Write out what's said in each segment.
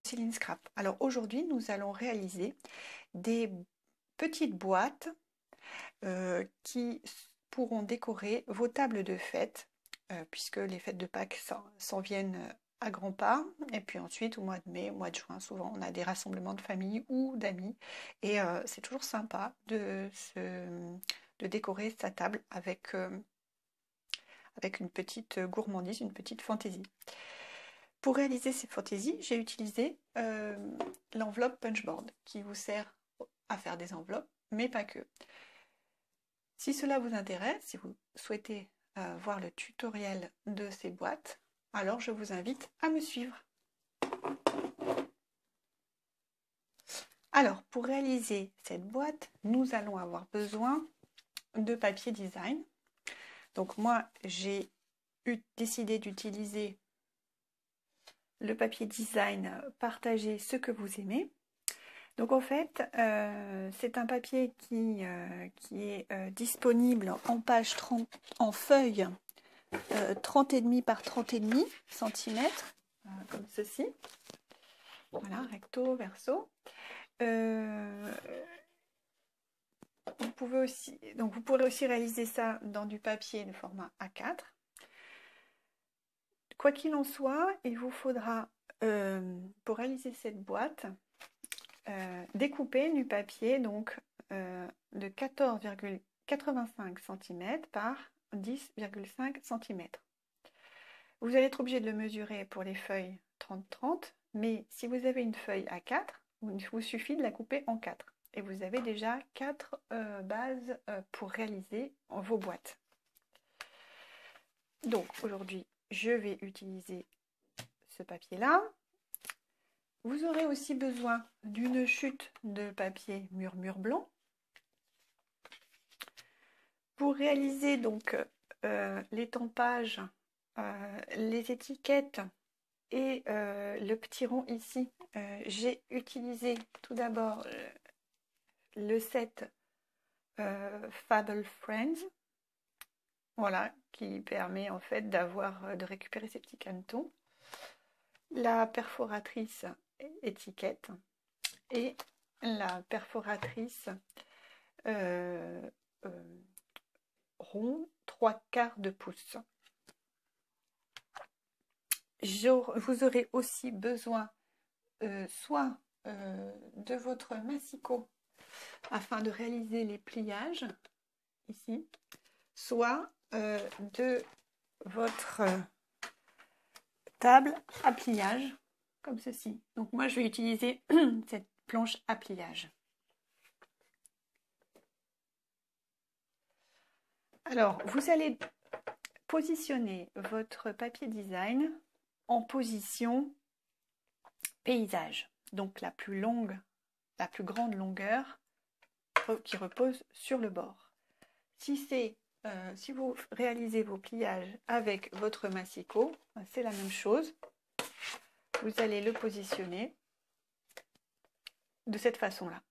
Céline Scrap. Alors aujourd'hui, nous allons réaliser des petites boîtes qui pourront décorer vos tables de fête, puisque les fêtes de Pâques s'en viennent à grands pas. Et puis ensuite, au mois de mai, au mois de juin, souvent on a des rassemblements de famille ou d'amis. Et c'est toujours sympa de décorer sa table avec une petite gourmandise, une petite fantaisie. Pour réaliser ces fantaisies, j'ai utilisé l'enveloppe Punchboard qui vous sert à faire des enveloppes, mais pas que. Si cela vous intéresse, si vous souhaitez voir le tutoriel de ces boîtes, alors je vous invite à me suivre. Alors, pour réaliser cette boîte, nous allons avoir besoin de papier design. Donc moi, j'ai décidé d'utiliser le papier design Partagez ce que vous aimez. Donc en fait, c'est un papier qui est disponible en page 30, en feuille 30,5 par 30,5 cm, comme ceci. Voilà, recto, verso. Vous pourrez aussi réaliser ça dans du papier de format A4. Quoi qu'il en soit, il vous faudra, pour réaliser cette boîte, découper du papier donc, de 14,85 cm par 10,5 cm. Vous allez être obligé de le mesurer pour les feuilles 30-30, mais si vous avez une feuille A4, il vous suffit de la couper en 4. Et vous avez déjà 4 bases pour réaliser vos boîtes. Donc aujourd'hui, je vais utiliser ce papier-là. Vous aurez aussi besoin d'une chute de papier murmure blanc. Pour réaliser donc l'étampage, les étiquettes et le petit rond ici, j'ai utilisé tout d'abord le set Fable Friends. Voilà, qui permet en fait de récupérer ces petits canetons. La perforatrice étiquette et la perforatrice rond 3/4 de pouce. Vous aurez aussi besoin soit de votre massicot afin de réaliser les pliages ici, soit de votre table à pliage comme ceci. Donc moi je vais utiliser cette planche à pliage. Alors vous allez positionner votre papier design en position paysage, donc la plus grande longueur qui repose sur le bord. Si vous réalisez vos pliages avec votre massicot, c'est la même chose. Vous allez le positionner de cette façon-là.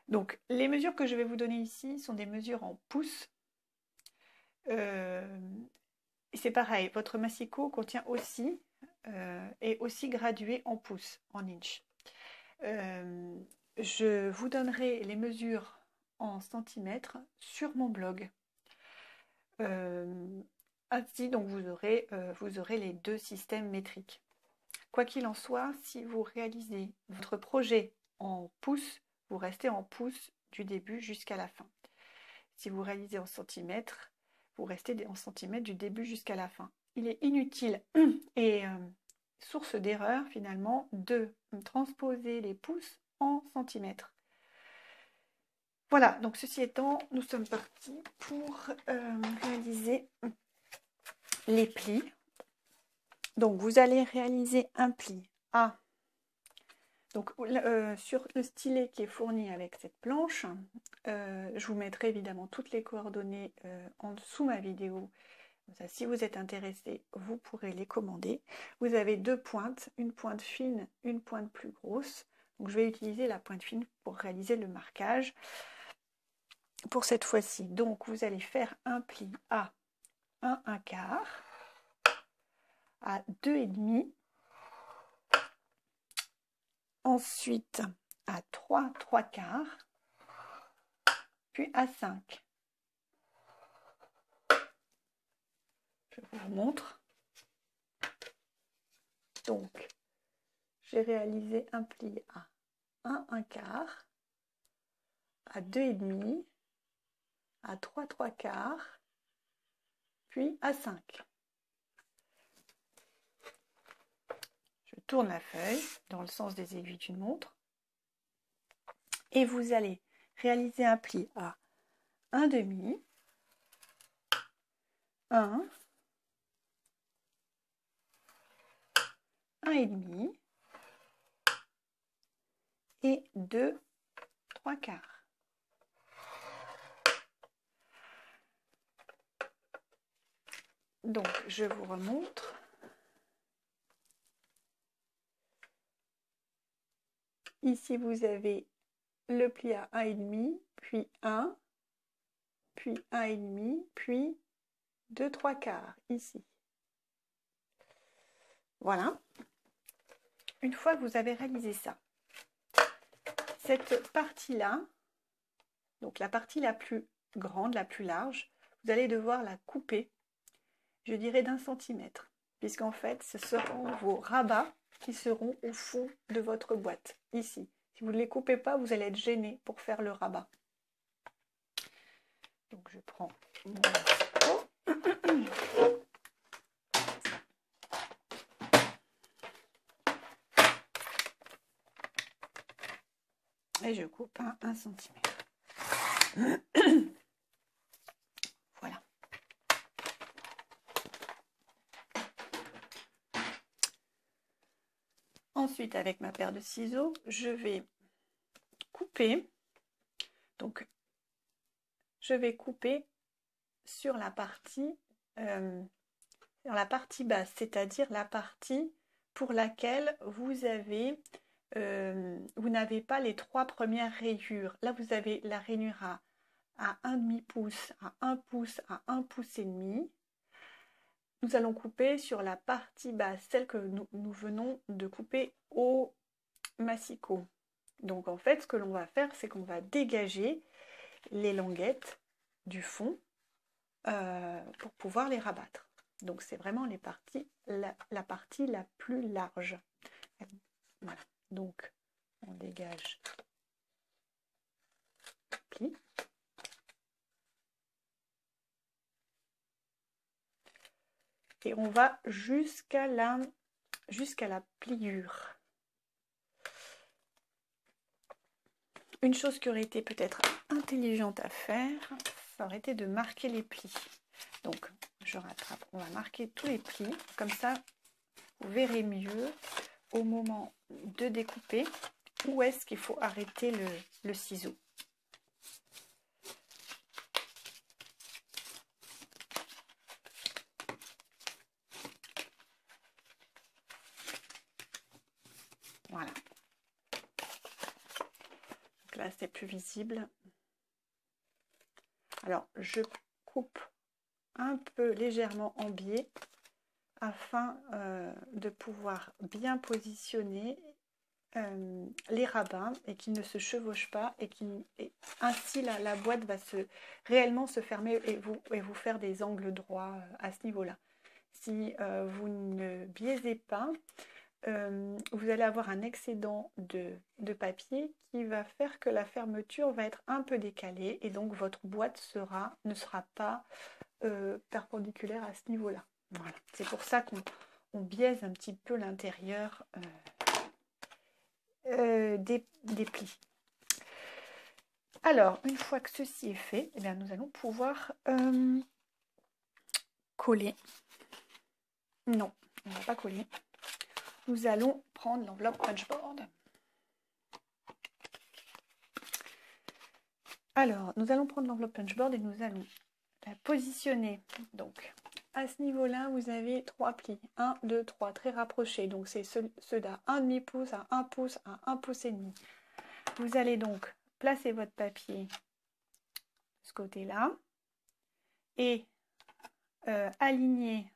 Donc, les mesures que je vais vous donner ici sont des mesures en pouces. C'est pareil, votre massicot contient aussi, est aussi gradué en pouces, en inch. Je vous donnerai les mesures en centimètres sur mon blog. Ainsi, donc vous aurez les deux systèmes métriques. Quoi qu'il en soit, si vous réalisez votre projet en pouces, vous restez en pouces du début jusqu'à la fin. Si vous réalisez en centimètres, vous restez en centimètres du début jusqu'à la fin. Il est inutile et source d'erreur finalement de transposer les pouces en centimètres. Voilà, donc ceci étant, nous sommes partis pour réaliser les plis. Donc vous allez réaliser un pli A. Donc sur le stylet qui est fourni avec cette planche, je vous mettrai évidemment toutes les coordonnées en dessous ma vidéo Ça, si vous êtes intéressé, vous pourrez les commander. Vous avez deux pointes, une pointe fine, une pointe plus grosse. Donc je vais utiliser la pointe fine pour réaliser le marquage pour cette fois-ci. Donc vous allez faire un pli à 1/4, à 2,5, ensuite à 3/4, puis à 5. Je vous montre. Donc, j'ai réalisé un pli à 1/4, à 2,5, à 3/4, puis à 5. Je tourne la feuille dans le sens des aiguilles d'une montre et vous allez réaliser un pli à 1,5, 1, 1,5 et 2/3. Donc, je vous remontre. Ici, vous avez le pli à 1,5, puis 1, puis 1,5, puis 2/3 ici. Voilà. Une fois que vous avez réalisé ça, cette partie-là, donc la partie la plus grande, la plus large, vous allez devoir la couper, je dirais d'1 centimètre, puisqu'en fait, ce seront vos rabats qui seront au fond de votre boîte, ici. Si vous ne les coupez pas, vous allez être gêné pour faire le rabat. Donc je prends mon lasso. Et je coupe à 1 centimètre. Voilà. Ensuite, avec ma paire de ciseaux, je vais couper. Donc, je vais couper sur la partie basse, c'est-à-dire la partie pour laquelle vous avez vous n'avez pas les 3 premières rayures. Là, vous avez la rainure à 1,5 pouce, à 1 pouce, à 1 pouce et demi. Nous allons couper sur la partie basse, celle que nous venons de couper au massicot. Donc en fait, ce que l'on va faire, c'est qu'on va dégager les languettes du fond pour pouvoir les rabattre. Donc c'est vraiment la partie la plus large. Voilà. Donc on dégage le pli. Et on va jusqu'à la pliure. Une chose qui aurait été peut-être intelligente à faire, ça aurait été de marquer les plis. Donc, je rattrape, on va marquer tous les plis. Comme ça, vous verrez mieux au moment de découper où est-ce qu'il faut arrêter le ciseau. Voilà. Donc là, c'est plus visible. Alors, je coupe un peu légèrement en biais afin de pouvoir bien positionner les rabats et qu'ils ne se chevauchent pas et ainsi la boîte va réellement se fermer et vous faire des angles droits à ce niveau-là. Si vous ne biaisez pas, vous allez avoir un excédent de papier qui va faire que la fermeture va être un peu décalée et donc votre boîte ne sera pas perpendiculaire à ce niveau-là. Voilà. C'est pour ça qu'on biaise un petit peu l'intérieur des plis. Alors, une fois que ceci est fait, eh bien, nous allons pouvoir coller. Non, on ne va pas coller. Nous allons prendre l'enveloppe punchboard. Alors, nous allons prendre l'enveloppe punchboard et nous allons la positionner donc à ce niveau-là, vous avez 3 plis. 1, 2, 3, très rapprochés. Donc, c'est ceux d'à 1,5 pouce à 1 pouce à 1 pouce et demi. Vous allez donc placer votre papier de ce côté-là et aligner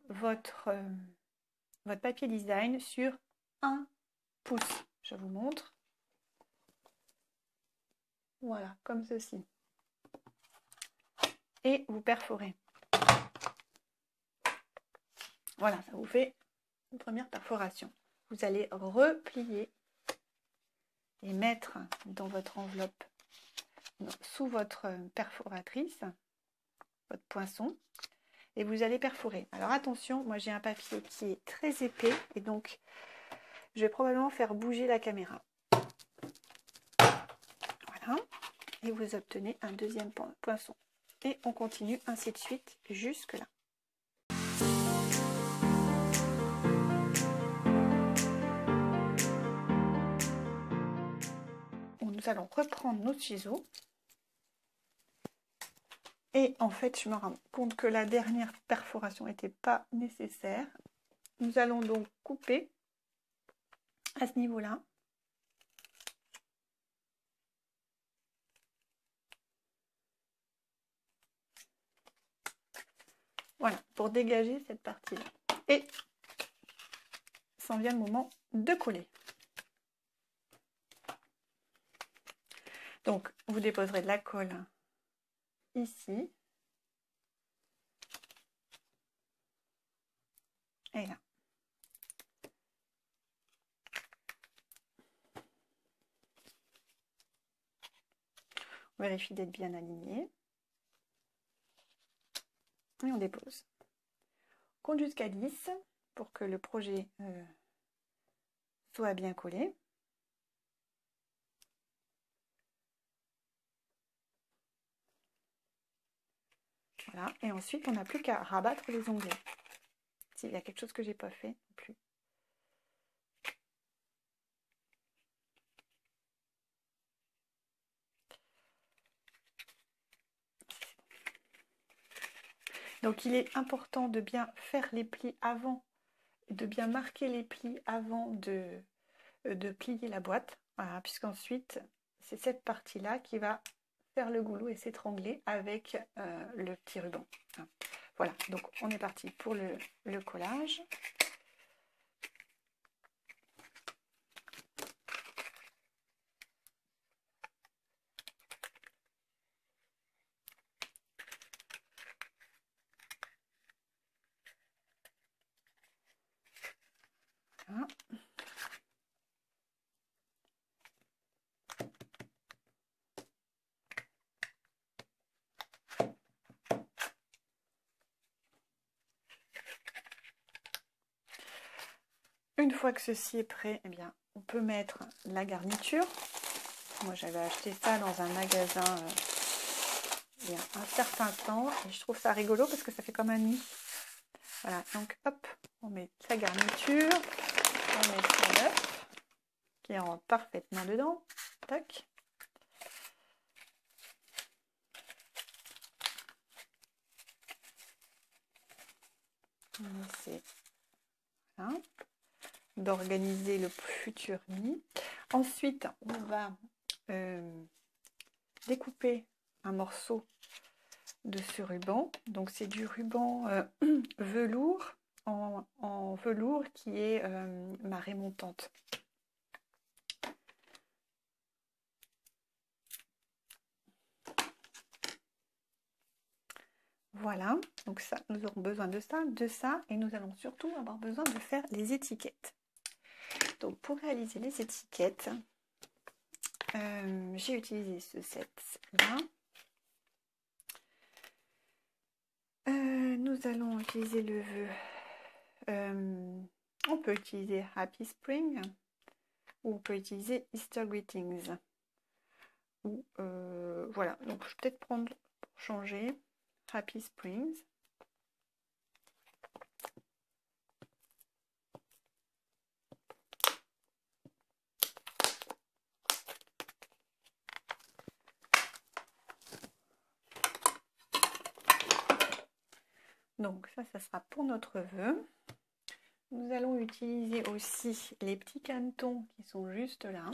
votre papier design sur 1 pouce. Je vous montre. Voilà, comme ceci. Et vous perforez. Voilà, ça vous fait une première perforation. Vous allez replier et mettre dans votre enveloppe, sous votre perforatrice, votre poinçon, et vous allez perforer. Alors attention, moi j'ai un papier qui est très épais et donc je vais probablement faire bouger la caméra. Voilà, et vous obtenez un deuxième poinçon. Et on continue ainsi de suite jusque là. Nous allons reprendre nos ciseaux. Et en fait, je me rends compte que la dernière perforation n'était pas nécessaire. Nous allons donc couper à ce niveau-là. Voilà, pour dégager cette partie-là. Et s'en vient le moment de coller. Donc, vous déposerez de la colle ici. Et là. On vérifie d'être bien aligné. Et on dépose. On compte jusqu'à 10 pour que le projet soit bien collé. Voilà. Et ensuite, on n'a plus qu'à rabattre les onglets. S'il y a quelque chose que j'ai pas fait non plus. Donc il est important de bien faire les plis avant, de bien marquer les plis avant de plier la boîte. Voilà, puisqu'ensuite c'est cette partie-là qui va faire le goulot et s'étrangler avec le petit ruban. Voilà, donc on est parti pour le collage. Voilà. Une fois que ceci est prêt, eh bien, on peut mettre la garniture. Moi, j'avais acheté ça dans un magasin il y a un certain temps et je trouve ça rigolo parce que ça fait comme un nid. Voilà, donc hop, on met sa garniture, on met son œuf qui rentre parfaitement dedans. Tac. On essaie d'organiser le futur nid. Ensuite, on va découper un morceau de ce ruban. Donc c'est du ruban velours en velours qui est marée montante. Voilà, donc ça, nous aurons besoin de ça, et nous allons surtout avoir besoin de faire les étiquettes. Donc pour réaliser les étiquettes, j'ai utilisé ce set-là. Nous allons utiliser le vœu. On peut utiliser Happy Spring ou on peut utiliser Easter Greetings. Ou voilà, donc je vais peut-être prendre pour changer Happy Springs. Donc ça sera pour notre vœu. Nous allons utiliser aussi les petits canetons qui sont juste là.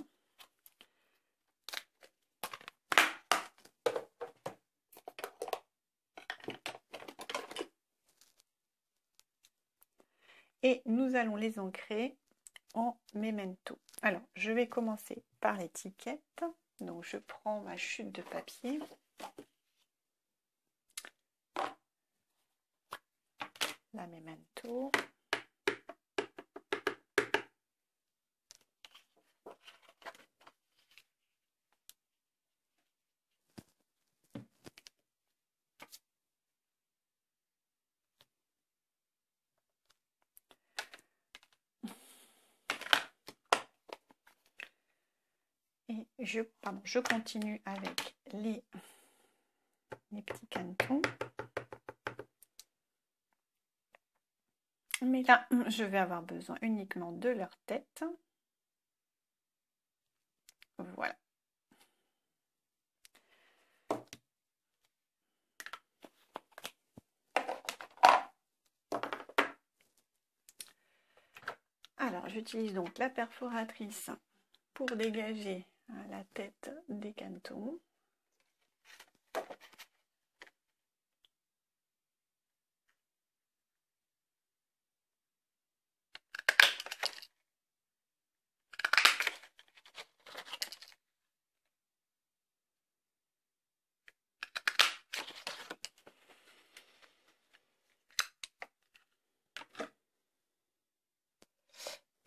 Et nous allons les ancrer en memento. Alors, je vais commencer par l'étiquette. Donc, je prends ma chute de papier. La memento. Et je continue avec les petits canetons. Mais là, je vais avoir besoin uniquement de leur tête. Voilà. Alors, j'utilise donc la perforatrice pour dégager la tête des canetons.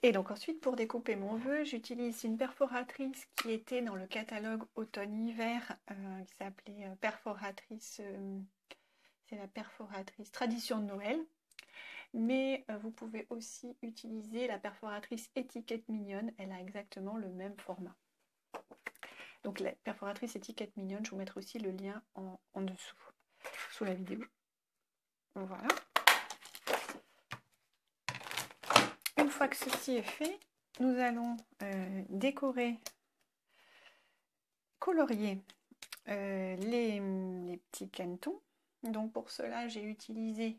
Et donc ensuite, pour découper mon vœu, j'utilise une perforatrice qui était dans le catalogue automne-hiver, qui s'appelait perforatrice, c'est la perforatrice tradition de Noël. Mais vous pouvez aussi utiliser la perforatrice étiquette mignonne, elle a exactement le même format. Donc la perforatrice étiquette mignonne, je vous mettrai aussi le lien en dessous, sous la vidéo. Voilà. Une fois que ceci est fait, nous allons décorer, colorier les petits canetons. Donc pour cela, j'ai utilisé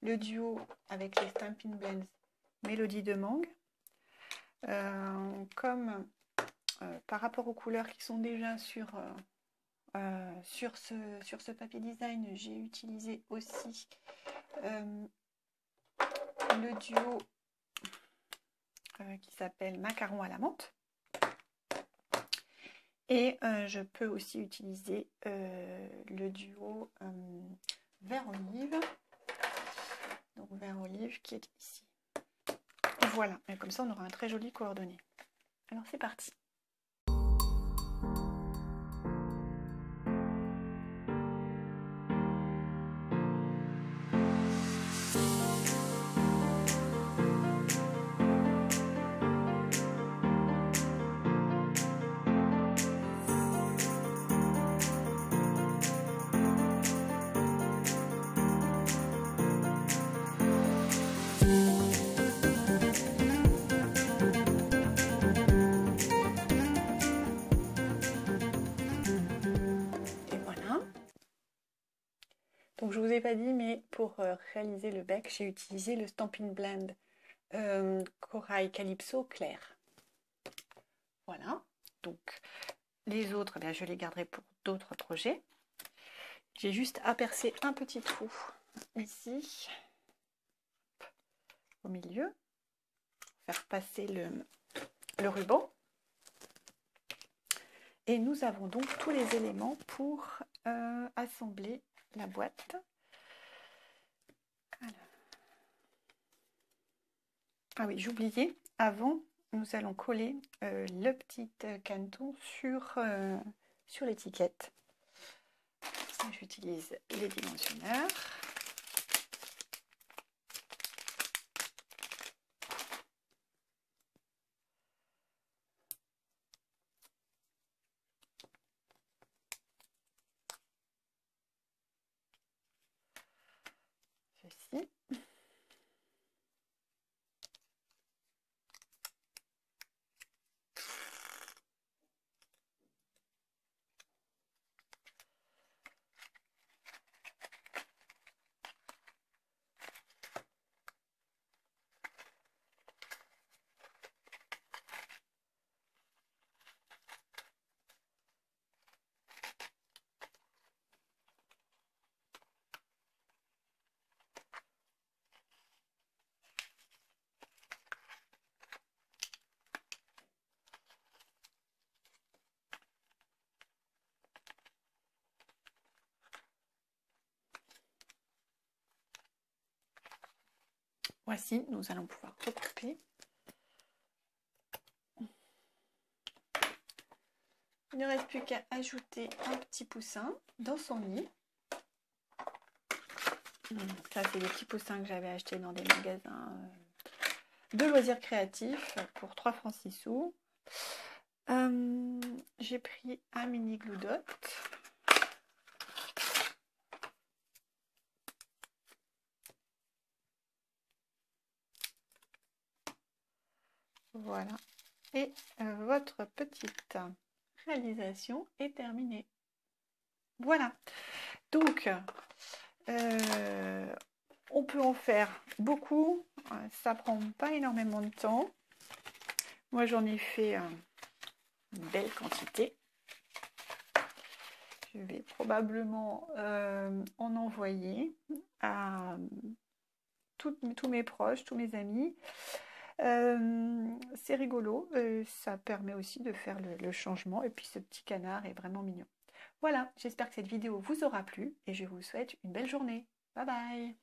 le duo avec les Stampin' Blends Mélodie de Mangue. Comme par rapport aux couleurs qui sont déjà sur ce papier design, j'ai utilisé aussi le duo qui s'appelle Macaron à la menthe. Et je peux aussi utiliser le duo vert olive. Donc vert olive qui est ici. Voilà, et comme ça on aura un très joli coordonné. Alors c'est parti. Donc je vous ai pas dit, mais pour réaliser le bec, j'ai utilisé le Stampin' Blend Corail Calypso clair. Voilà. Donc les autres, bien, je les garderai pour d'autres projets. J'ai juste à percer un petit trou ici, au milieu, faire passer le ruban. Et nous avons donc tous les éléments pour assembler la boîte. Alors. Ah oui, j'oubliais, avant, nous allons coller le petit caneton sur l'étiquette. J'utilise les dimensionneurs. Ceci. fois-ci, nous allons pouvoir recouper. Il ne reste plus qu'à ajouter un petit poussin dans son nid. Ça, c'est des petits poussins que j'avais achetés dans des magasins de loisirs créatifs pour 3 francs 6 sous. J'ai pris un mini glue dot. Voilà. Et votre petite réalisation est terminée. Voilà. Donc, on peut en faire beaucoup. Ça prend pas énormément de temps. Moi, j'en ai fait une belle quantité. Je vais probablement en envoyer à tous mes proches, tous mes amis. C'est rigolo, ça permet aussi de faire le changement. Et puis ce petit canard est vraiment mignon. Voilà, j'espère que cette vidéo vous aura plu et je vous souhaite une belle journée. Bye bye!